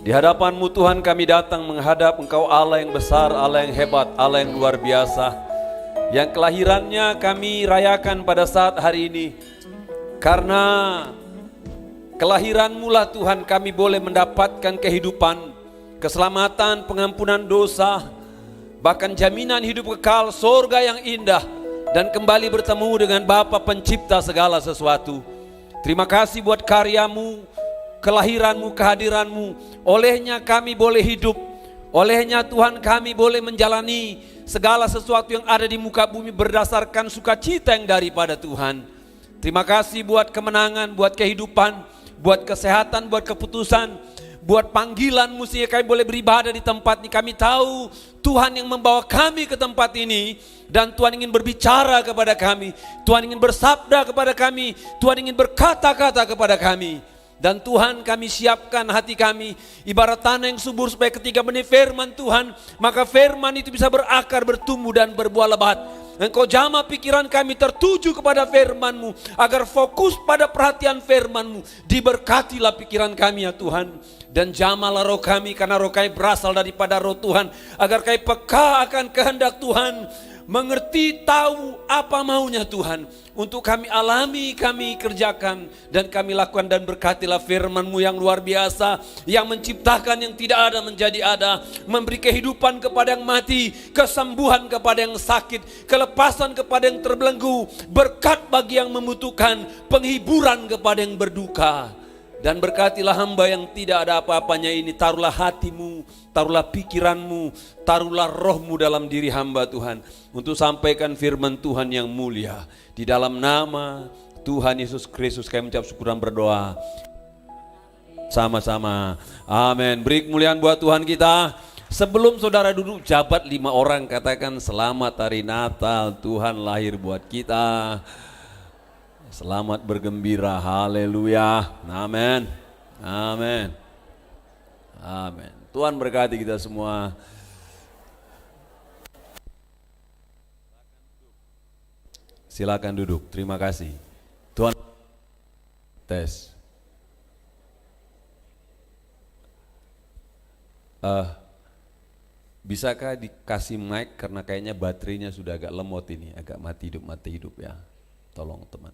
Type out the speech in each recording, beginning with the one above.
Di hadapan-Mu Tuhan kami datang menghadap Engkau, Allah yang besar, Allah yang hebat, Allah yang luar biasa, yang kelahirannya kami rayakan pada saat hari ini. Karena kelahiran-Mu lah Tuhan kami boleh mendapatkan kehidupan, keselamatan, pengampunan dosa, bahkan jaminan hidup kekal, sorga yang indah, dan kembali bertemu dengan Bapa pencipta segala sesuatu. Terima kasih buat karya-Mu, kelahiran-Mu, kehadiran-Mu. Olehnya kami boleh hidup, olehnya Tuhan kami boleh menjalani segala sesuatu yang ada di muka bumi berdasarkan sukacita yang daripada Tuhan. Terima kasih buat kemenangan, buat kehidupan, buat kesehatan, buat keputusan, buat panggilan-Mu sehingga kami boleh beribadah di tempat ini. Kami tahu Tuhan yang membawa kami ke tempat ini, dan Tuhan ingin berbicara kepada kami, Tuhan ingin bersabda kepada kami, Tuhan ingin berkata-kata kepada kami. Dan Tuhan, kami siapkan hati kami ibarat tanah yang subur, supaya ketika benih firman Tuhan, maka firman itu bisa berakar, bertumbuh dan berbuah lebat. Engkau jamah pikiran kami tertuju kepada firman-Mu, agar fokus pada perhatian firman-Mu. Diberkatilah pikiran kami ya Tuhan, dan jamahlah roh kami, karena roh kami berasal daripada roh Tuhan, agar kami peka akan kehendak Tuhan, mengerti tahu apa maunya Tuhan, untuk kami alami, kami kerjakan, dan kami lakukan. Dan berkatilah firman-Mu yang luar biasa, yang menciptakan yang tidak ada menjadi ada, memberi kehidupan kepada yang mati, kesembuhan kepada yang sakit, kelepasan kepada yang terbelenggu, berkat bagi yang membutuhkan, penghiburan kepada yang berduka. Dan berkatilah hamba yang tidak ada apa-apanya ini, taruhlah hati-Mu, taruhlah pikiran-Mu, taruhlah roh-Mu dalam diri hamba Tuhan, untuk sampaikan firman Tuhan yang mulia. Di dalam nama Tuhan Yesus Kristus kami mengucap syukur dan berdoa sama-sama, amin. Beri kemuliaan buat Tuhan kita. Sebelum saudara duduk, jabat 5 orang, katakan selamat hari Natal, Tuhan lahir buat kita. Selamat bergembira, haleluya, amin, amin, amin. Tuhan berkati kita semua. Silakan duduk, terima kasih. Tuhan, tes. Bisakah dikasih mic, karena kayaknya baterainya sudah agak lemot ini, agak mati hidup ya. Tolong teman.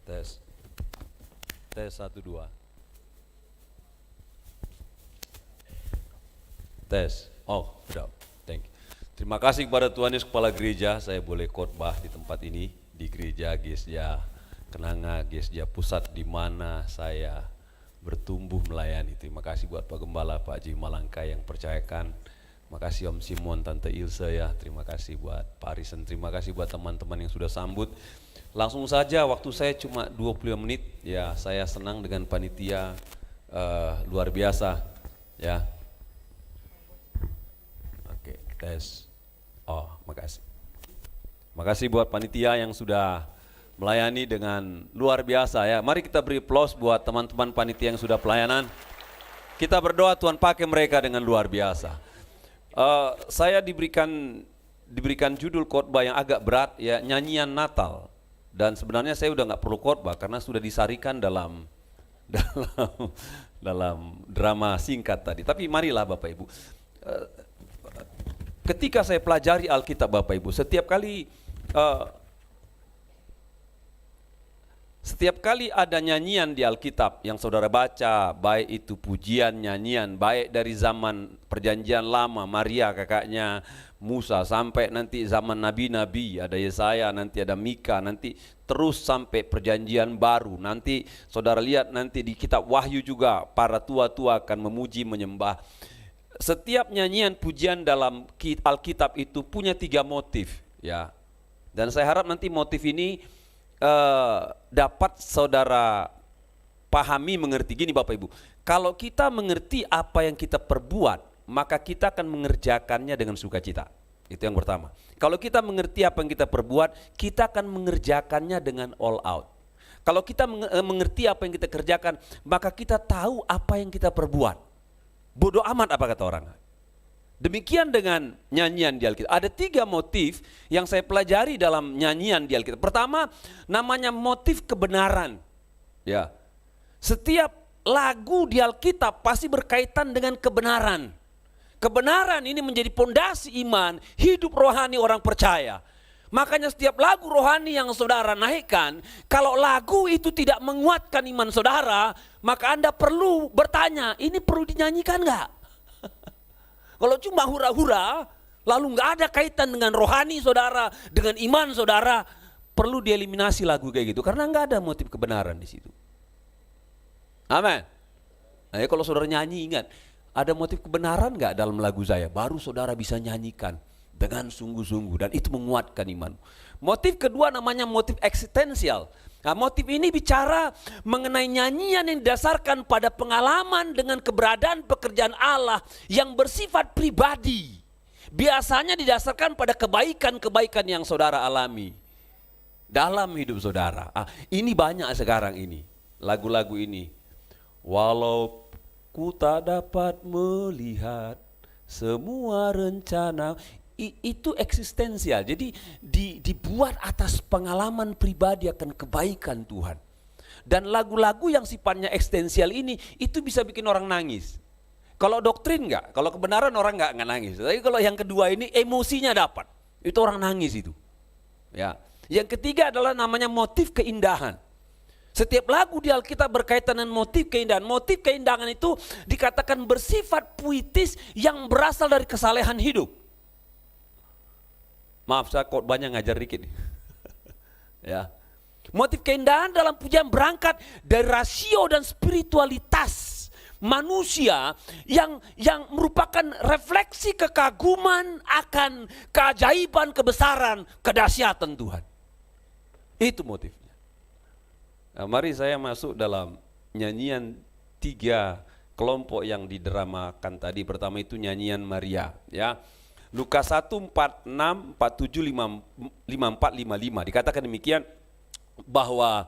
Tes 1 2. Tes. Oh, udah. Thank you. Terima kasih kepada Tuhan Yesus Kepala Gereja, saya boleh khotbah di tempat ini, di Gereja Gesja Kenanga, Gesja Pusat, di mana saya bertumbuh melayani. Terima kasih buat Pak Gembala, Pak Haji Malangka yang percayakan. Terima kasih Om Simon, Tante Ilse ya. Terima kasih buat Pak Arisen, terima kasih buat teman-teman yang sudah sambut. Langsung saja, waktu saya cuma 25 menit ya. Saya senang dengan panitia luar biasa ya. Oke, tes. Oh, makasih. Makasih buat panitia yang sudah melayani dengan luar biasa ya. Mari kita beri aplaus buat teman-teman panitia yang sudah pelayanan. Kita berdoa Tuhan pakai mereka dengan luar biasa. Saya diberikan judul khotbah yang agak berat ya, nyanyian Natal. Dan sebenarnya saya udah nggak perlu khotbah, karena sudah disarikan dalam drama singkat tadi. Tapi marilah Bapak Ibu, ketika saya pelajari Alkitab Bapak Ibu, setiap kali ada nyanyian di Alkitab yang saudara baca, baik itu pujian, nyanyian, baik dari zaman perjanjian lama, Maria kakaknya Musa, sampai nanti zaman nabi-nabi, ada Yesaya, nanti ada Mika, nanti terus sampai perjanjian baru. Nanti saudara lihat nanti di kitab Wahyu juga para tua-tua akan memuji, menyembah. Setiap nyanyian pujian dalam Alkitab itu punya 3 motif ya. Dan saya harap nanti motif ini dapat saudara pahami, mengerti. Gini Bapak Ibu, kalau kita mengerti apa yang kita perbuat, maka kita akan mengerjakannya dengan sukacita. Itu yang pertama. Kalau kita mengerti apa yang kita perbuat, kita akan mengerjakannya dengan all out. Kalau kita mengerti apa yang kita kerjakan, maka kita tahu apa yang kita perbuat. Bodoh amat apa kata orang. Demikian dengan nyanyian di Alkitab. Ada 3 motif yang saya pelajari dalam nyanyian di Alkitab. Pertama, namanya motif kebenaran. Ya. Setiap lagu di Alkitab pasti berkaitan dengan kebenaran. Kebenaran ini menjadi pondasi iman, hidup rohani orang percaya. Makanya setiap lagu rohani yang saudara naikkan, kalau lagu itu tidak menguatkan iman saudara, maka Anda perlu bertanya, ini perlu dinyanyikan enggak? Kalau cuma hura-hura, lalu nggak ada kaitan dengan rohani saudara, dengan iman saudara, perlu dieliminasi lagu kayak gitu, karena nggak ada motif kebenaran di situ. Amin. Nah, kalau saudara nyanyi, ingat, ada motif kebenaran nggak dalam lagu saya? Baru saudara bisa nyanyikan dengan sungguh-sungguh, dan itu menguatkan iman. Motif kedua namanya motif eksistensial. Nah, motif ini bicara mengenai nyanyian yang didasarkan pada pengalaman dengan keberadaan pekerjaan Allah yang bersifat pribadi. Biasanya didasarkan pada kebaikan-kebaikan yang saudara alami dalam hidup saudara. Ini banyak sekarang ini, lagu-lagu ini. Walau ku tak dapat melihat semua rencana, itu eksistensial. Jadi dibuat atas pengalaman pribadi akan kebaikan Tuhan. Dan lagu-lagu yang sifatnya eksistensial ini itu bisa bikin orang nangis. Kalau doktrin enggak, kalau kebenaran orang enggak nangis. Tapi kalau yang kedua ini emosinya dapat, itu orang nangis itu. Ya. Yang ketiga adalah namanya motif keindahan. Setiap lagu di Alkitab berkaitan dengan motif keindahan. Motif keindahan itu dikatakan bersifat puitis yang berasal dari kesalehan hidup. Maaf, saya khotbahnya ngajar dikit. Ya. Motif keindahan dalam pujian berangkat dari rasio dan spiritualitas manusia yang merupakan refleksi kekaguman akan keajaiban, kebesaran, kedahsyatan Tuhan. Itu motifnya. Nah, mari saya masuk dalam nyanyian 3 kelompok yang didramakan tadi. Pertama itu nyanyian Maria, ya. Lukas 1, 46, 47, 54, 55 dikatakan demikian, bahwa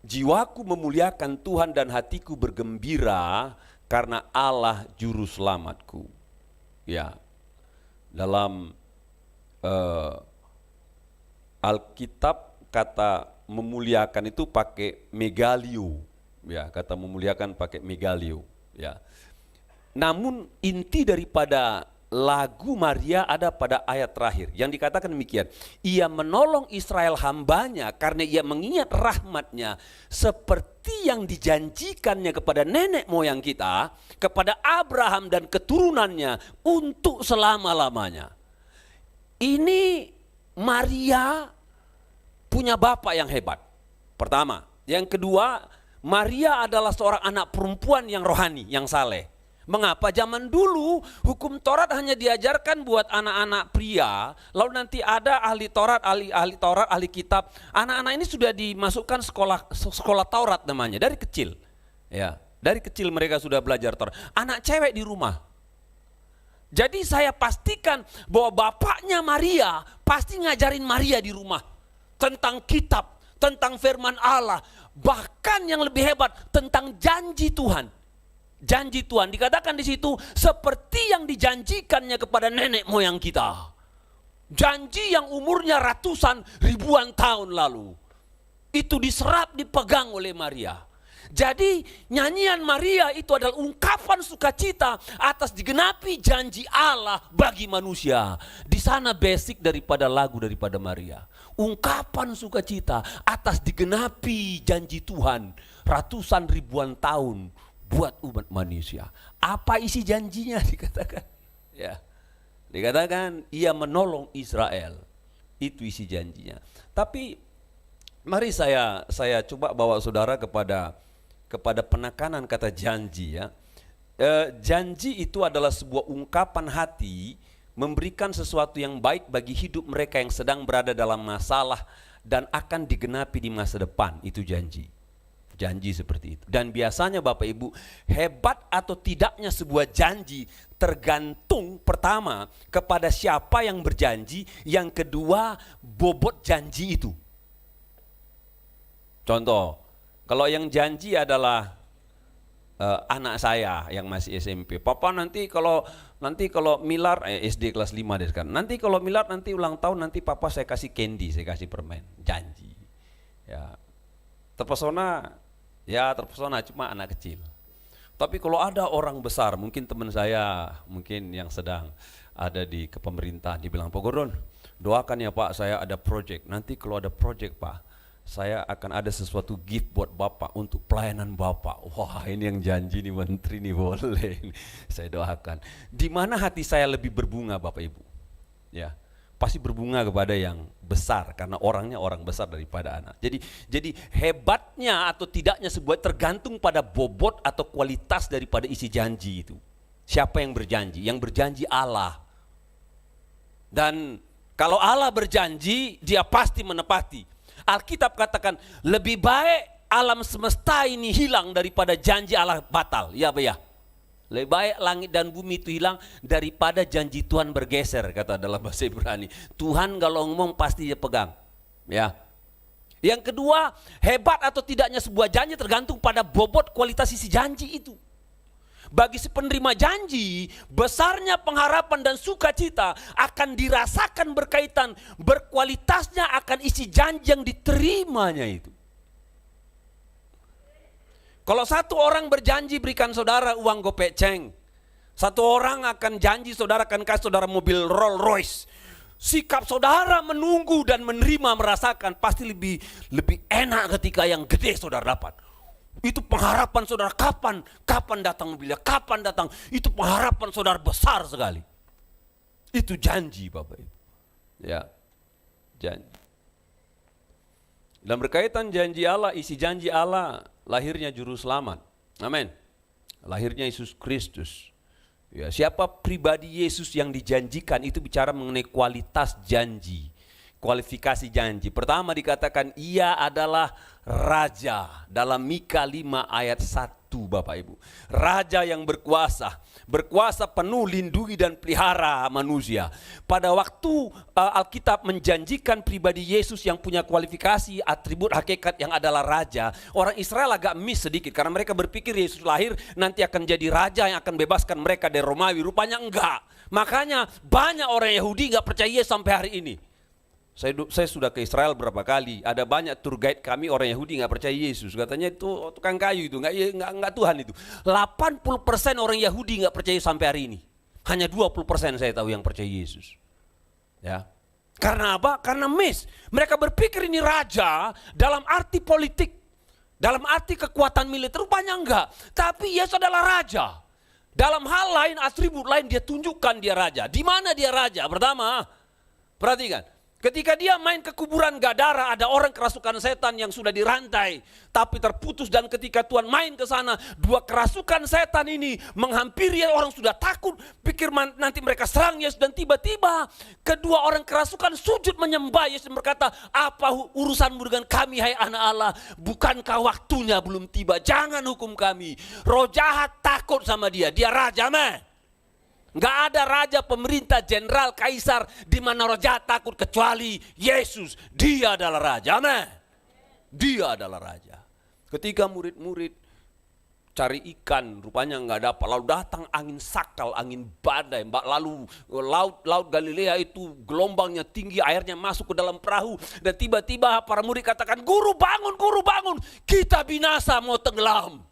jiwaku memuliakan Tuhan dan hatiku bergembira karena Allah juru selamatku. Ya, dalam Alkitab kata memuliakan itu pakai megalio, ya, kata memuliakan pakai megalio, ya. Namun inti daripada lagu Maria ada pada ayat terakhir yang dikatakan demikian, ia menolong Israel hambanya karena ia mengingat rahmatnya seperti yang dijanjikannya kepada nenek moyang kita, kepada Abraham dan keturunannya untuk selama-lamanya. Ini Maria punya bapak yang hebat, pertama. Yang kedua, Maria adalah seorang anak perempuan yang rohani, yang saleh. Mengapa zaman dulu hukum Taurat hanya diajarkan buat anak-anak pria, lalu nanti ada ahli Taurat, ahli kitab. Anak-anak ini sudah dimasukkan sekolah Taurat namanya dari kecil. Ya, dari kecil mereka sudah belajar Taurat. Anak cewek di rumah. Jadi saya pastikan bahwa bapaknya Maria pasti ngajarin Maria di rumah tentang kitab, tentang firman Allah, bahkan yang lebih hebat tentang janji Tuhan. Janji Tuhan dikatakan di situ seperti yang dijanjikannya kepada nenek moyang kita. Janji yang umurnya ratusan ribuan tahun lalu. Itu diserap, dipegang oleh Maria. Jadi nyanyian Maria itu adalah ungkapan sukacita atas digenapi janji Allah bagi manusia. Di sana basic daripada lagu daripada Maria. Ungkapan sukacita atas digenapi janji Tuhan ratusan ribuan tahun buat umat manusia. Apa isi janjinya dikatakan? Ya, dikatakan ia menolong Israel. Itu isi janjinya. Tapi mari saya coba bawa saudara kepada penekanan kata janji, ya. Janji itu adalah sebuah ungkapan hati memberikan sesuatu yang baik bagi hidup mereka yang sedang berada dalam masalah dan akan digenapi di masa depan. Itu janji. Janji seperti itu. Dan biasanya Bapak Ibu, hebat atau tidaknya sebuah janji tergantung pertama kepada siapa yang berjanji, yang kedua bobot janji itu. Contoh, kalau yang janji adalah anak saya yang masih SMP. Papa nanti kalau Milar SD kelas 5 deh kan. Nanti kalau Milar nanti ulang tahun nanti papa saya kasih candy, saya kasih permen. Janji. Ya. Terpesona cuma anak kecil. Tapi kalau ada orang besar, mungkin teman saya, mungkin yang sedang ada di kepemerintahan, dibilang, Pak Gordon, doakan ya Pak, saya ada project. Nanti kalau ada project Pak, saya akan ada sesuatu gift buat Bapak untuk pelayanan Bapak. Wah, ini yang janji nih menteri nih, boleh. Saya doakan. Di mana hati saya lebih berbunga Bapak Ibu? Ya, pasti berbunga kepada yang besar karena orangnya orang besar daripada anak. Jadi hebatnya atau tidaknya sebuah tergantung pada bobot atau kualitas daripada isi janji itu. Siapa yang berjanji? Yang berjanji Allah. Dan kalau Allah berjanji, dia pasti menepati. Alkitab katakan lebih baik alam semesta ini hilang daripada janji Allah batal. Ya Pak ya. Lebih baik langit dan bumi itu hilang daripada janji Tuhan bergeser, kata dalam bahasa Ibrani. Tuhan kalau ngomong pasti dia pegang. Ya. Yang kedua, hebat atau tidaknya sebuah janji tergantung pada bobot kualitas isi janji itu. Bagi si penerima janji, besarnya pengharapan dan sukacita akan dirasakan berkaitan berkualitasnya akan isi janji yang diterimanya itu. Kalau satu orang berjanji berikan saudara uang gopeceng, satu orang akan janji saudara akan kasih saudara mobil Rolls Royce. Sikap saudara menunggu dan menerima merasakan pasti lebih enak ketika yang gede saudara dapat. Itu pengharapan saudara, kapan datang mobilnya, kapan datang. Itu pengharapan saudara besar sekali. Itu janji Bapak Ibu. Ya, janji. Dan berkaitan janji Allah, isi janji Allah, lahirnya juru selamat. Amin. Lahirnya Yesus Kristus. Ya, siapa pribadi Yesus yang dijanjikan itu bicara mengenai kualitas janji. Kualifikasi janji. Pertama dikatakan ia adalah Raja dalam Mika 5 ayat 1 Bapak Ibu. Raja yang berkuasa penuh lindungi dan pelihara manusia. Pada waktu Alkitab menjanjikan pribadi Yesus yang punya kualifikasi atribut hakikat yang adalah Raja, orang Israel agak miss sedikit karena mereka berpikir Yesus lahir nanti akan jadi Raja yang akan bebaskan mereka dari Romawi. Rupanya enggak. Makanya banyak orang Yahudi enggak percaya Yesus sampai hari ini. Saya sudah ke Israel berapa kali, ada banyak tour guide kami orang Yahudi nggak percaya Yesus, katanya itu tukang kayu itu, nggak Tuhan itu. 80% orang Yahudi nggak percaya sampai hari ini, hanya 20% saya tahu yang percaya Yesus. Ya, karena apa? Karena mereka berpikir ini raja dalam arti politik, dalam arti kekuatan militer, rupanya enggak. Tapi Yesus adalah raja. Dalam hal lain, atribut lain dia tunjukkan dia raja. Di mana dia raja? Pertama, perhatikan. Ketika dia main ke kuburan Gadara, ada orang kerasukan setan yang sudah dirantai tapi terputus, dan ketika Tuhan main ke sana, dua kerasukan setan ini menghampiri orang, sudah takut pikir nanti mereka serang Yesus, dan tiba-tiba kedua orang kerasukan sujud menyembah Yesus dan berkata, apa urusanmu dengan kami hai anak Allah, bukankah waktunya belum tiba, jangan hukum kami. Roh jahat takut sama dia raja mah. Nggak ada raja, pemerintah, jenderal, kaisar di mana roh jahat takut kecuali Yesus. Dia adalah raja. Amin. Dia adalah raja. Ketika murid-murid cari ikan, rupanya nggak dapat. Lalu datang angin sakal, angin badai. Lalu laut Galilea itu gelombangnya tinggi, airnya masuk ke dalam perahu. Dan tiba-tiba para murid katakan, guru bangun, kita binasa mau tenggelam.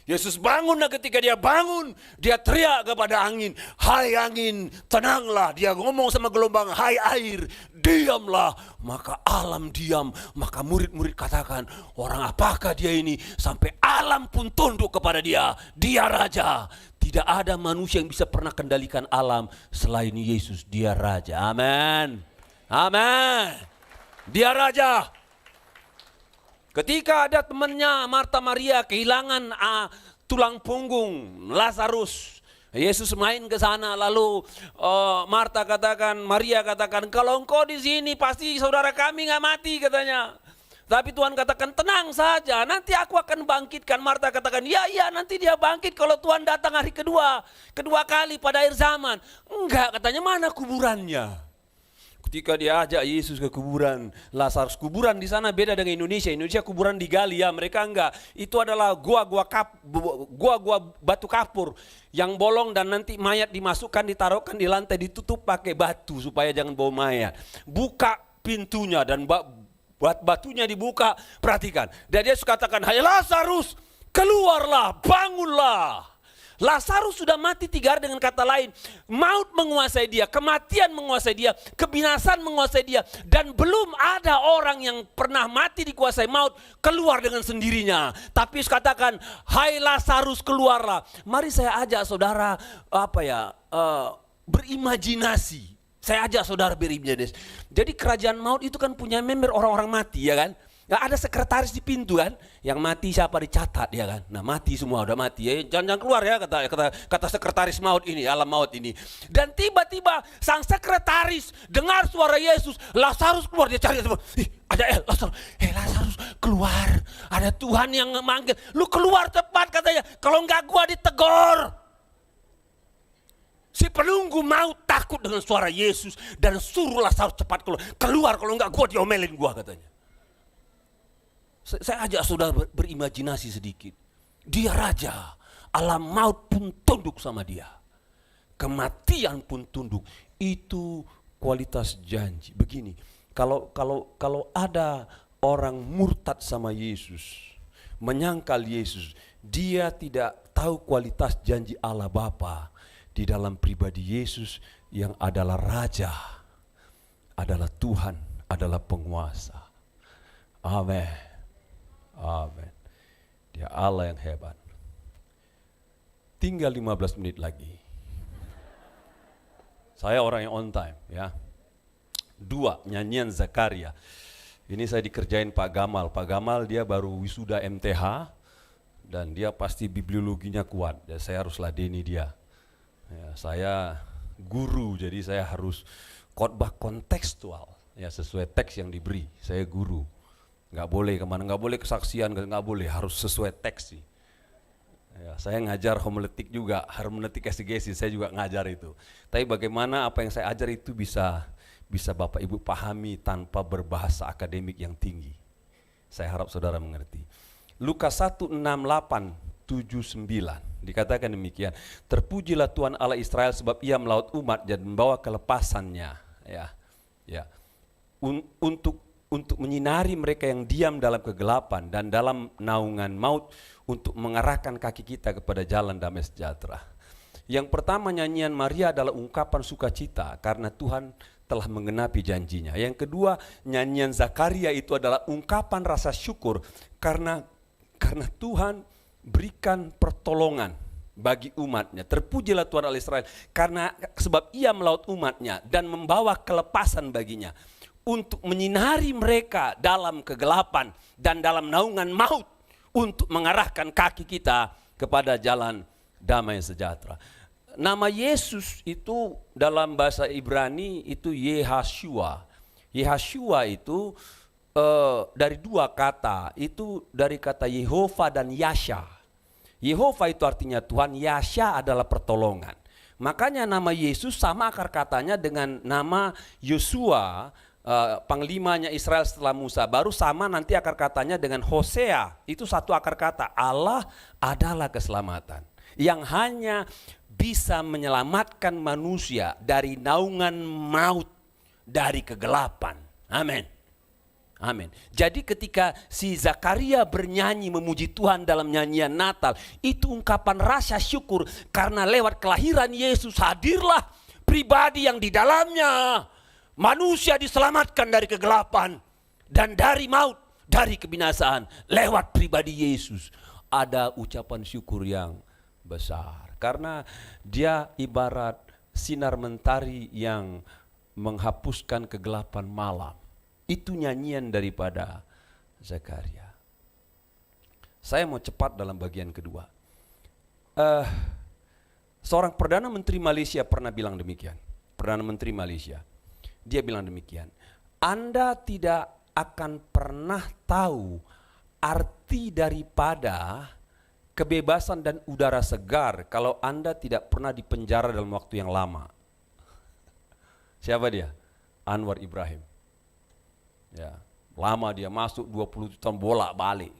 Yesus bangun, dan ketika dia bangun, dia teriak kepada angin, hai angin, tenanglah. Dia ngomong sama gelombang, hai air, diamlah. Maka alam diam. Maka murid-murid katakan, orang apakah dia ini sampai alam pun tunduk kepada dia. Dia raja. Tidak ada manusia yang bisa pernah kendalikan alam selain Yesus. Dia raja. Amin. Amin. Dia raja. Ketika ada temannya Marta Maria kehilangan tulang punggung Lazarus, Yesus main ke sana, lalu Maria katakan, kalau engkau di sini pasti saudara kami nggak mati katanya. Tapi Tuhan katakan, tenang saja, nanti aku akan bangkitkan. Marta katakan, ya nanti dia bangkit kalau Tuhan datang hari kedua kali pada akhir zaman. Enggak, katanya, mana kuburannya? Ketika dia ajak Yesus ke kuburan Lazarus, kuburan di sana beda dengan Indonesia. Indonesia kuburan digali ya, mereka enggak. Itu adalah gua batu kapur yang bolong dan nanti mayat dimasukkan, ditaruhkan di lantai, ditutup pakai batu supaya jangan bawa mayat. Buka pintunya dan batunya dibuka. Perhatikan. Dan Yesus katakan, "Hai Lazarus, keluarlah, bangunlah." Lazarus sudah mati 3 hari, dengan kata lain, maut menguasai dia, kematian menguasai dia, kebinasan menguasai dia. Dan belum ada orang yang pernah mati dikuasai maut keluar dengan sendirinya. Tapi Yesus katakan, "Hai Lazarus, keluarlah." Mari saya ajak saudara berimajinasi. Saya ajak saudara berimajinasi. Jadi kerajaan maut itu kan punya member orang-orang mati, ya kan? Nggak ada sekretaris di pintu kan, yang mati siapa dicatat, ya kan. Nah mati semua, udah mati ya, jangan keluar ya, kata sekretaris maut ini, alam maut ini. Dan tiba-tiba sang sekretaris dengar suara Yesus, Lazarus keluar, dia cari semua. Ada Lazarus keluar, ada Tuhan yang memanggil, lu keluar cepat katanya, kalau enggak gua ditegur. Si penunggu maut takut dengan suara Yesus dan suruh Lazarus cepat keluar, kalau enggak gua diomelin gua katanya. Saya ajak saudara berimajinasi sedikit. Dia raja, alam maut pun tunduk sama dia. Kematian pun tunduk. Itu kualitas janji. Begini, kalau ada orang murtad sama Yesus, menyangkal Yesus, dia tidak tahu kualitas janji Allah Bapa di dalam pribadi Yesus yang adalah raja, adalah Tuhan, adalah penguasa. Amin. Amin. Dia Allah yang hebat. Tinggal 15 menit lagi. Saya orang yang on time ya. 2, nyanyian Zakaria. Ini saya dikerjain Pak Gamal. Pak Gamal dia baru wisuda MTH dan dia pasti bibliologinya kuat. Dan saya harus ladeni dia. Ya, saya guru, jadi saya harus khotbah kontekstual ya, sesuai teks yang diberi. Saya guru. Nggak boleh kemana, nggak boleh kesaksian, nggak boleh, harus sesuai teks sih. Ya, saya ngajar homiletik juga, hermeneutik exegesis, saya juga ngajar itu. Tapi bagaimana apa yang saya ajar itu bisa Bapak Ibu pahami tanpa berbahasa akademik yang tinggi. Saya harap saudara mengerti. Lukas 1, 6, 8, 7, 9 dikatakan demikian. Terpujilah Tuhan Allah Israel sebab ia melaut umat dan membawa kelepasannya. Untuk menyinari mereka yang diam dalam kegelapan dan dalam naungan maut, untuk mengarahkan kaki kita kepada jalan damai sejahtera. Yang pertama, nyanyian Maria adalah ungkapan sukacita karena Tuhan telah menggenapi janjinya. Yang kedua, nyanyian Zakaria itu adalah ungkapan rasa syukur karena Tuhan berikan pertolongan bagi umatnya. Terpujilah Tuhan Allah Israel karena sebab ia melaut umatnya dan membawa kelepasan baginya, untuk menyinari mereka dalam kegelapan dan dalam naungan maut, untuk mengarahkan kaki kita kepada jalan damai sejahtera. Nama Yesus itu dalam bahasa Ibrani itu Yehashua. Yehashua itu dari 2 kata, itu dari kata Yehova dan Yasha. Yehova itu artinya Tuhan, Yasha adalah pertolongan. Makanya nama Yesus sama akar katanya dengan nama Yosua, panglimanya Israel setelah Musa. Baru sama nanti akar katanya dengan Hosea. Itu satu akar kata. Allah adalah keselamatan yang hanya bisa menyelamatkan manusia dari naungan maut, dari kegelapan. Amin. Amin. Jadi ketika si Zakaria bernyanyi memuji Tuhan dalam nyanyian Natal, itu ungkapan rasa syukur karena lewat kelahiran Yesus hadirlah pribadi yang di dalamnya manusia diselamatkan dari kegelapan dan dari maut, dari kebinasaan. Lewat pribadi Yesus ada ucapan syukur yang besar. Karena dia ibarat sinar mentari yang menghapuskan kegelapan malam. Itu nyanyian daripada Zakaria. Saya mau cepat dalam bagian kedua. Seorang Perdana Menteri Malaysia pernah bilang demikian. Perdana Menteri Malaysia. Dia bilang demikian, Anda tidak akan pernah tahu arti daripada kebebasan dan udara segar kalau Anda tidak pernah dipenjara dalam waktu yang lama. Siapa dia? Anwar Ibrahim. Ya, lama dia masuk 20 tahun bolak-balik.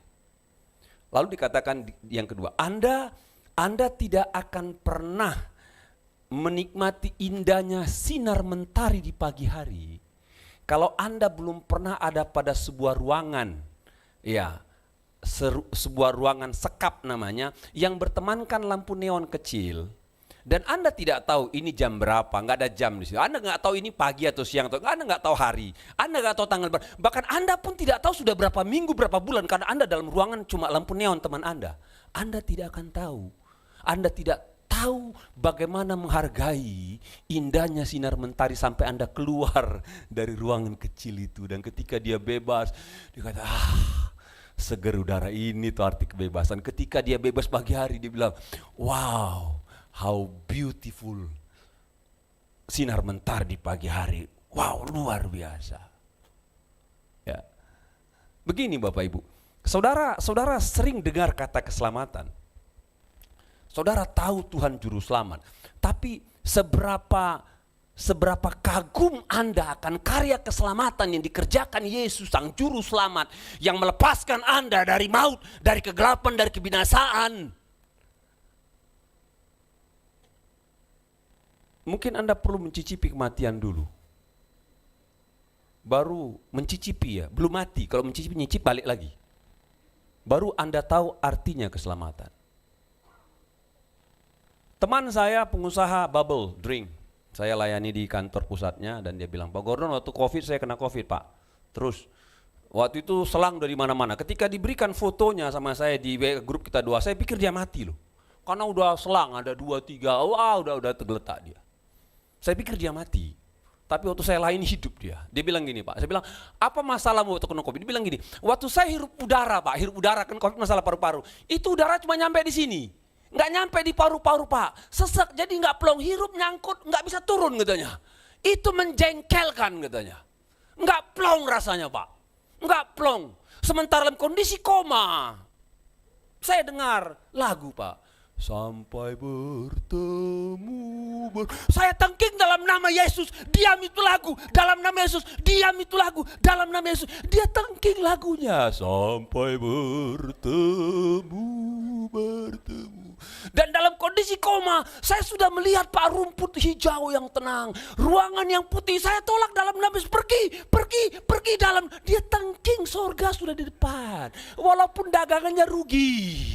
Lalu dikatakan yang kedua, Anda tidak akan pernah menikmati indahnya sinar mentari di pagi hari kalau Anda belum pernah ada pada sebuah ruangan, ya, sebuah ruangan sekap namanya, yang bertemankan lampu neon kecil. Dan Anda tidak tahu ini jam berapa, nggak ada jam di situ. Anda nggak tahu ini pagi atau siang, atau Anda nggak tahu hari, Anda nggak tahu tanggal berapa. Bahkan Anda pun tidak tahu sudah berapa minggu, berapa bulan, karena Anda dalam ruangan cuma lampu neon teman Anda. Anda tidak akan tahu. Anda tidak tahu bagaimana menghargai indahnya sinar mentari sampai Anda keluar dari ruangan kecil itu. Dan ketika dia bebas, dia kata, seger udara, ini tuh arti kebebasan. Ketika dia bebas pagi hari, dia bilang, wow, how beautiful sinar mentari di pagi hari. Wow, luar biasa. Ya. Begini Bapak Ibu, saudara sering dengar kata keselamatan. Saudara tahu Tuhan juru selamat, tapi seberapa kagum Anda akan karya keselamatan yang dikerjakan Yesus sang juru selamat, yang melepaskan Anda dari maut, dari kegelapan, dari kebinasaan. Mungkin Anda perlu mencicipi kematian dulu, baru mencicipi, ya, belum mati. Kalau mencicipi, nyicip balik lagi, baru Anda tahu artinya keselamatan. Teman saya pengusaha bubble drink, saya layani di kantor pusatnya, dan dia bilang, Pak Gordon, waktu COVID saya kena COVID Pak. Terus waktu itu selang dari mana-mana. Ketika diberikan fotonya sama saya di grup kita dua, saya pikir dia mati loh, karena udah selang ada 2-3, wah udah tergeletak dia. Saya pikir dia mati, tapi waktu saya layani hidup dia. Dia bilang gini, Pak, saya bilang, apa masalahmu waktu kena COVID? Dia bilang gini, waktu saya hirup udara Pak, hirup udara, kan COVID masalah paru-paru, itu udara cuma nyampe di sini, nggak nyampe di paru-paru Pak, sesek, jadi nggak plong, hirup nyangkut, nggak bisa turun katanya. Itu menjengkelkan katanya, nggak plong rasanya Pak, nggak plong. Sementara dalam kondisi koma, saya dengar lagu Pak, sampai bertemu saya tengking dalam nama Yesus, diam itu lagu, dalam nama Yesus, diam itu lagu, dalam nama Yesus. Dia tengking lagunya, sampai bertemu. Dan dalam kondisi koma, saya sudah melihat Pak rumput hijau yang tenang, ruangan yang putih. Saya tolak dalam nama Yesus, pergi dalam. Dia tengking, sorga sudah di depan, walaupun dagangannya rugi.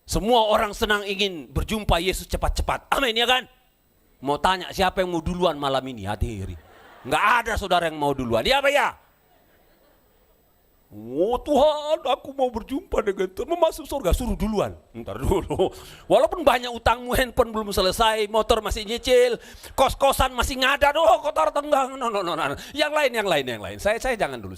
Semua orang senang ingin berjumpa Yesus cepat-cepat. Amin, ya kan? Mau tanya siapa yang mau duluan malam ini? Hati-hati. Nggak ada saudara yang mau duluan. Ya apa ya? Oh Tuhan, aku mau berjumpa dengan Tuhan, mau masuk surga, suruh duluan. Ntar dulu. Walaupun banyak utangmu, handphone belum selesai, motor masih nyicil, kos-kosan masih ngadat, kotor tenggang. No. Yang lain. Saya jangan dulu.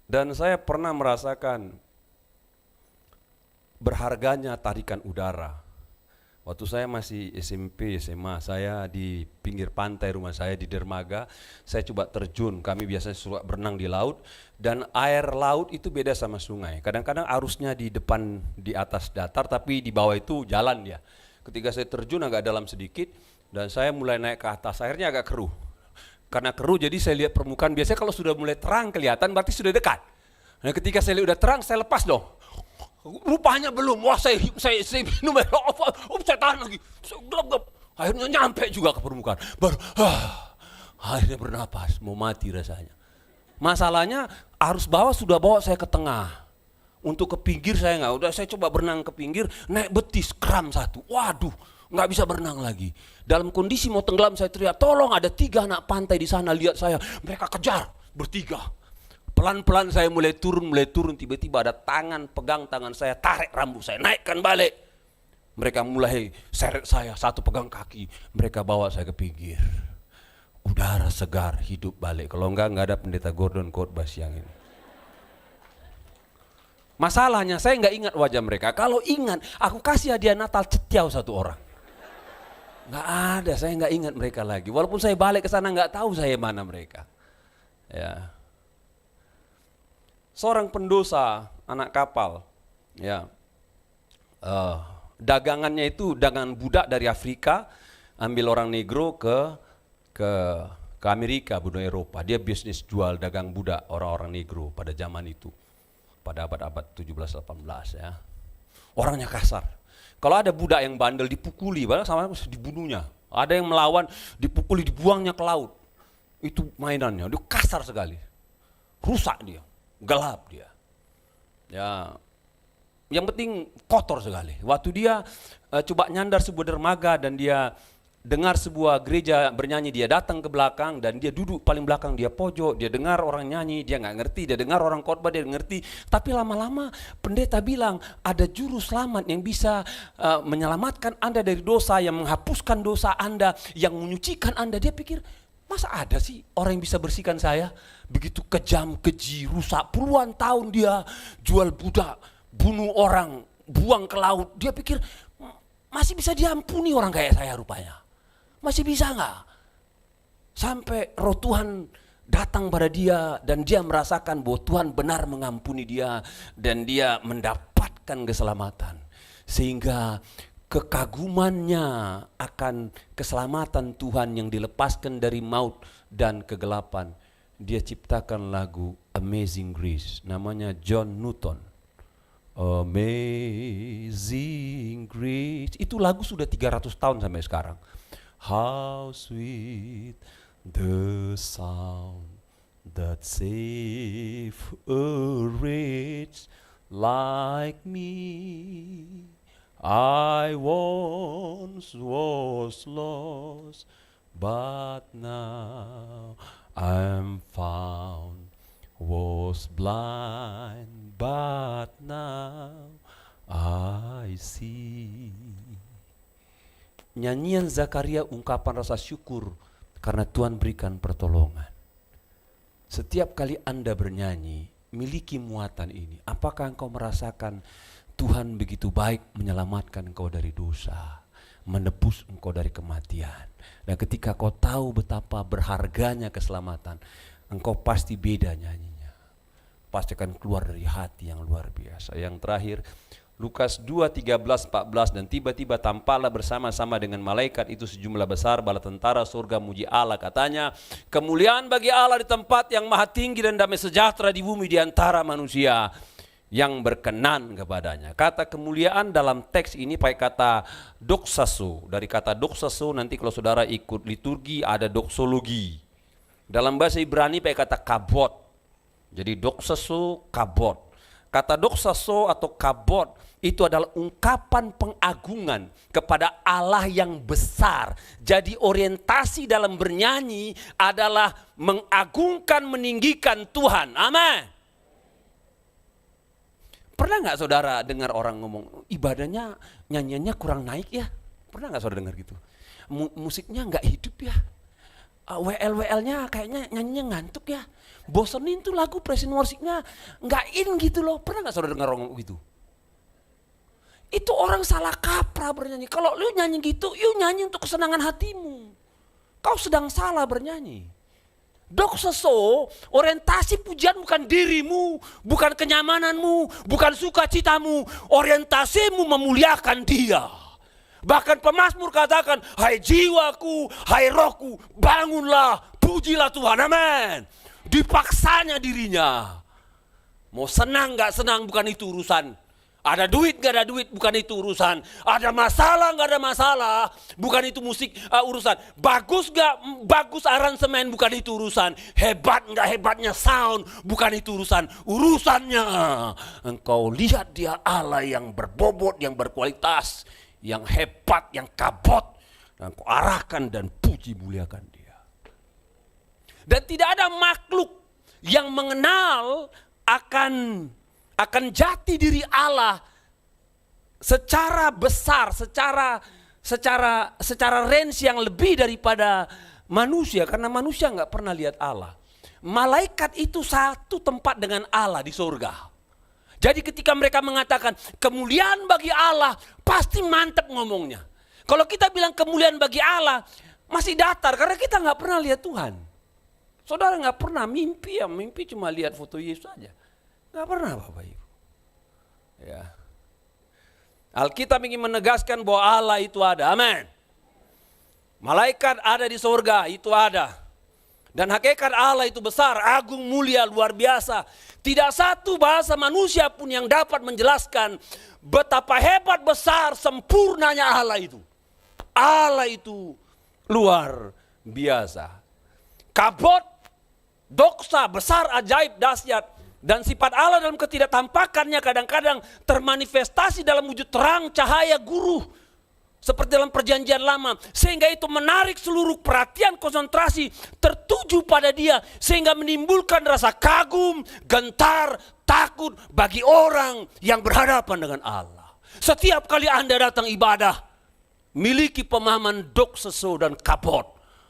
Dan saya pernah merasakan berharganya tarikan udara. Waktu saya masih SMP, SMA, saya di pinggir pantai rumah saya di dermaga, saya coba terjun. Kami biasanya suka berenang di laut, dan air laut itu beda sama sungai. Kadang-kadang arusnya di depan di atas datar, tapi di bawah itu jalan dia. Ketika saya terjun agak dalam sedikit, dan saya mulai naik ke atas, airnya agak keruh. Karena keruh jadi saya lihat permukaan, biasanya kalau sudah mulai terang kelihatan berarti sudah dekat. Nah ketika saya lihat udah terang, saya lepas dong. Rupanya belum, wah saya minum air, saya tahan lagi, saya gelap, akhirnya nyampe juga ke permukaan. Baru akhirnya bernapas, mau mati rasanya. Masalahnya arus bawah sudah bawa saya ke tengah. Untuk ke pinggir saya nggak, udah saya coba berenang ke pinggir, naik betis, kram satu, waduh, nggak bisa berenang lagi. Dalam kondisi mau tenggelam saya teriak, tolong, ada 3 anak pantai di sana lihat saya, mereka kejar bertiga. Pelan-pelan saya mulai turun, tiba-tiba ada tangan pegang tangan saya, tarik rambut saya, naikkan balik. Mereka mulai seret saya, satu pegang kaki, mereka bawa saya ke pinggir. Udara segar, hidup balik. Kalau enggak ada pendeta Gordon khotbah siang ini. Masalahnya saya enggak ingat wajah mereka. Kalau ingat, aku kasih hadiah Natal cetiau 1 orang. Enggak ada, saya enggak ingat mereka lagi. Walaupun saya balik ke sana enggak tahu saya mana mereka. Ya. Seorang pendosa, anak kapal, ya, dagangannya itu dagangan budak dari Afrika, ambil orang negro ke Amerika, benua Eropa. Dia bisnis jual dagang budak orang-orang negro pada zaman itu, pada abad-abad 17-18 ya. Orangnya kasar. Kalau ada budak yang bandel dipukuli, sama dibunuhnya. Ada yang melawan, dipukuli, dibuangnya ke laut. Itu mainannya, dia kasar sekali. Rusak dia, gelap dia. Ya, yang penting kotor sekali. Waktu dia coba nyandar sebuah dermaga dan dia dengar sebuah gereja bernyanyi, dia datang ke belakang dan dia duduk paling belakang, dia pojok, dia dengar orang nyanyi, dia nggak ngerti, dia dengar orang khotbah, dia ngerti. Tapi lama-lama pendeta bilang ada juru selamat yang bisa menyelamatkan Anda dari dosa, yang menghapuskan dosa Anda, yang menyucikan Anda. Dia pikir, masa ada sih orang yang bisa bersihkan saya? Begitu kejam, keji, rusak, puluhan tahun dia jual budak, bunuh orang, buang ke laut. Dia pikir masih bisa diampuni orang kayak saya rupanya. Masih bisa nggak? Sampai roh Tuhan datang pada dia dan dia merasakan bahwa Tuhan benar mengampuni dia dan dia mendapatkan keselamatan. Sehingga kekagumannya akan keselamatan Tuhan yang dilepaskan dari maut dan kegelapan, dia ciptakan lagu Amazing Grace, namanya John Newton. Amazing Grace, itu lagu sudah 300 tahun sampai sekarang. How sweet the sound that save a wretch like me. I once was lost, but now I'm found. Was blind, but now I see. Nyanyian Zakaria ungkapan rasa syukur karena Tuhan berikan pertolongan. Setiap kali Anda bernyanyi, miliki muatan ini. Apakah engkau merasakan Tuhan begitu baik menyelamatkan engkau dari dosa, menebus engkau dari kematian. Dan ketika kau tahu betapa berharganya keselamatan, engkau pasti beda nyanyinya. Pasti akan keluar dari hati yang luar biasa. Yang terakhir, Lukas 2:13-14, dan tiba-tiba tampaklah bersama-sama dengan malaikat itu sejumlah besar bala tentara surga muji Allah, katanya, kemuliaan bagi Allah di tempat yang maha tinggi dan damai sejahtera di bumi di antara manusia yang berkenan kepadanya. Kata kemuliaan dalam teks ini pakai kata doksaso. Dari kata doksaso nanti kalau saudara ikut liturgi ada doksologi. Dalam bahasa Ibrani pakai kata kabot. Jadi doksaso, kabot. Kata doksaso atau kabot itu adalah ungkapan pengagungan kepada Allah yang besar. Jadi orientasi dalam bernyanyi adalah mengagungkan, meninggikan Tuhan. Amin. Pernah nggak saudara dengar orang ngomong, ibadahnya nyanyiannya kurang naik ya? Pernah nggak saudara dengar gitu? Musiknya nggak hidup ya? WL-WL-nya kayaknya nyanyinya ngantuk ya? Bosenin tuh lagu praise and worship-nya nggak in gitu loh. Pernah nggak saudara dengar orang ngomong gitu? Itu orang salah kaprah bernyanyi. Kalau lu nyanyi gitu, yuk nyanyi untuk kesenangan hatimu. Kau sedang salah bernyanyi. Doksaso, orientasi pujian bukan dirimu, bukan kenyamananmu, bukan sukacitamu. Orientasimu memuliakan Dia. Bahkan pemazmur katakan, hai jiwaku, hai rohku, bangunlah, pujilah Tuhan. Amin. Dipaksanya dirinya. Mau senang gak senang bukan itu urusan. Ada duit gak ada duit bukan itu urusan. Ada masalah gak ada masalah bukan itu musik urusan. Bagus gak bagus aransemen bukan itu urusan. Hebat gak hebatnya sound bukan itu urusan. Urusannya engkau lihat Dia Allah yang berbobot, yang berkualitas, yang hebat, yang kabot, dan engkau arahkan dan puji muliakan Dia. Dan tidak ada makhluk yang mengenal akan jati diri Allah secara besar, secara range yang lebih daripada manusia, karena manusia nggak pernah lihat Allah. Malaikat itu satu tempat dengan Allah di surga. Jadi ketika mereka mengatakan kemuliaan bagi Allah, pasti mantep ngomongnya. Kalau kita bilang kemuliaan bagi Allah, masih datar karena kita nggak pernah lihat Tuhan. Saudara nggak pernah mimpi cuma lihat foto Yesus saja. Nggak pernah Bapak Ibu. Ya. Alkitab ingin menegaskan bahwa Allah itu ada. Amin. Malaikat ada di surga, itu ada. Dan hakikat Allah itu besar, agung, mulia, luar biasa. Tidak satu bahasa manusia pun yang dapat menjelaskan betapa hebat, besar, sempurnanya Allah itu. Allah itu luar biasa. Kabot, doksa, besar, ajaib, dahsyat. Dan sifat Allah dalam ketidaktampakannya kadang-kadang termanifestasi dalam wujud terang, cahaya, guru. Seperti dalam perjanjian lama. Sehingga itu menarik seluruh perhatian, konsentrasi tertuju pada dia. Sehingga menimbulkan rasa kagum, gentar, takut bagi orang yang berhadapan dengan Allah. Setiap kali Anda datang ibadah, miliki pemahaman dokseso dan kabot.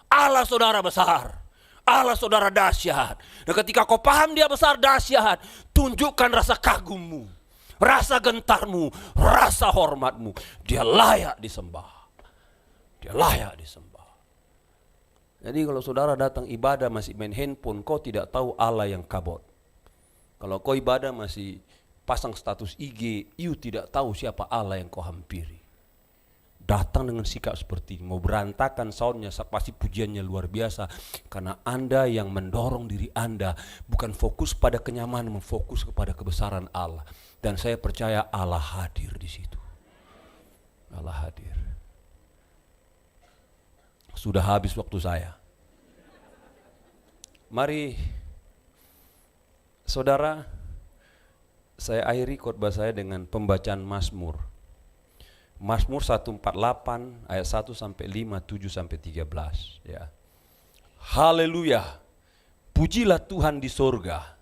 Allah saudara besar. Allah saudara dahsyat. Dan ketika kau paham dia besar dahsyat, tunjukkan rasa kagummu, rasa gentarmu, rasa hormatmu. Dia layak disembah. Dia layak disembah. Jadi kalau saudara datang ibadah masih main handphone, kau tidak tahu Allah yang kabot. Kalau kau ibadah masih pasang status IG, you tidak tahu siapa Allah yang kau hampiri. Datang dengan sikap seperti ini, mau berantakan soundnya, pasti pujiannya luar biasa. Karena Anda yang mendorong diri Anda bukan fokus pada kenyamanan, fokus kepada kebesaran Allah. Dan saya percaya Allah hadir di situ. Allah hadir. Sudah habis waktu saya. Mari saudara, saya akhiri khotbah saya dengan pembacaan Mazmur. Mazmur 148 ayat 1 sampai 5, 7 sampai 13 ya. Haleluya. Pujilah Tuhan di sorga.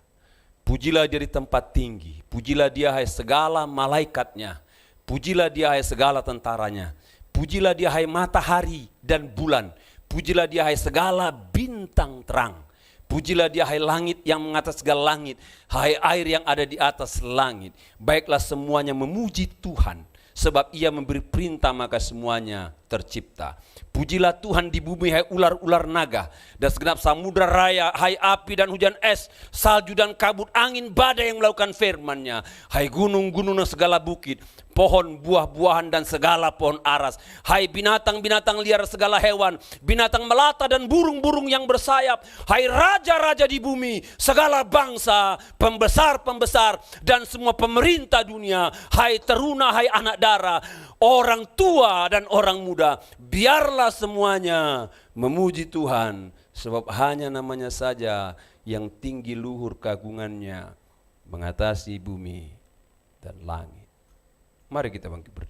Pujilah dia di tempat tinggi. Pujilah dia hai segala malaikatnya. Pujilah dia hai segala tentaranya. Pujilah dia hai matahari dan bulan. Pujilah dia hai segala bintang terang. Pujilah dia hai langit yang mengatas segala langit. Hai air yang ada di atas langit. Baiklah semuanya memuji Tuhan. Sebab ia memberi perintah maka semuanya tercipta. Pujilah Tuhan di bumi hai ular-ular naga. Dan segenap samudra raya, hai api dan hujan es, salju dan kabut angin badai yang melakukan firman-Nya. Hai gunung-gunung dan segala bukit, pohon buah-buahan dan segala pohon aras. Hai binatang-binatang liar segala hewan, binatang melata dan burung-burung yang bersayap. Hai raja-raja di bumi, segala bangsa, pembesar-pembesar dan semua pemerintah dunia. Hai teruna, hai anak dara, orang tua dan orang muda, biarlah semuanya memuji Tuhan, sebab hanya namanya saja yang tinggi luhur keagungannya mengatasi bumi dan langit. Mari kita bangkit berdiri.